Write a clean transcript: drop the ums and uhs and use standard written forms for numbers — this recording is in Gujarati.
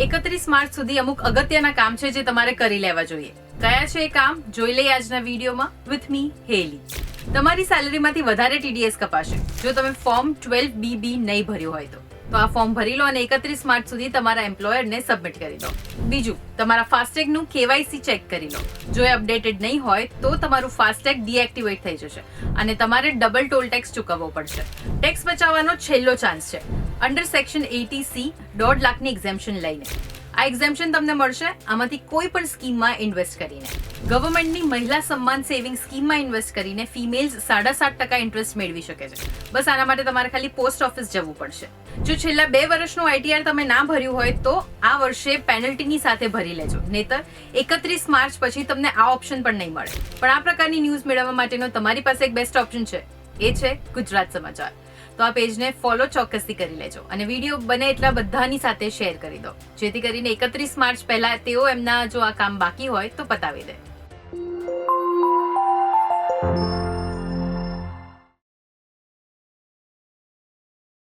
31 માર્ચ સુધી અમુક અગત્યના કામ છે જે તમારે કરી લેવા જોઈએ. કયા છે એ કામ જોઈ લઈએ આજના વિડીયોમાં વિથ મી હેલી. તમારી સેલેરીમાંથી વધારે TDS કપાશે જો તમે ફોર્મ 12BB નહીં ભર્યું હોય તો આ ફોર્મ ભરી લો અને 31 માર્ચ સુધી તમારા એમ્પ્લોયરને સબમિટ કરી દો. બીજું, તમારા ફાસ્ટેગનું KYC ચેક કરી લો. જો એ અપડેટેડ નહીં હોય તો તમારું ફાસ્ટેગ ડીએક્ટિવેટ થઈ જશે અને તમારે ડબલ ટોલ ટેક્સ ચૂકવવો પડશે. ટેક્સ બચાવવાનો છેલ્લો ચાન્સ છે. અંડર સેક્શન 80C 1.5 લાખની એક્ઝેમ્પશન લઈને. આ એક્ઝેમ્પશન તમને મળશે આમાંથી કોઈ પણ સ્કીમમાં ઇન્વેસ્ટ કરીને. ગવર્મેન્ટની મહિલા સન્માન સેવિંગ સ્કીમમાં ઇન્વેસ્ટ કરીને ફિમેલ્સ 7.5% ઇન્ટરેસ્ટ મેળવી શકે છે. બસ આના માટે તમારે ખાલી પોસ્ટ ઓફિસ જવું પડશે. જો છેલ્લા 2 વર્ષનું ITR તમે ના ભર્યું હોય તો આ વર્ષે પેનલ્ટીની સાથે ભરી લેજો, નહીતર 31 માર્ચ પછી તમને આ ઓપ્શન પણ નહીં મળે. પણ આ પ્રકારની ન્યૂઝ મેળવવા માટેનો તમારી પાસે એક બેસ્ટ ઓપ્શન છે, એ છે ગુજરાત સમાચાર. તો આ પેજને ફોલો ચોક્કસથી કરી લેજો અને વિડીયો બને એટલા બધાની સાથે શેર કરી દો, જેથી કરીને 31 માર્ચ પહેલા તેઓ એમના જો આ કામ બાકી હોય તો પતાવી દે.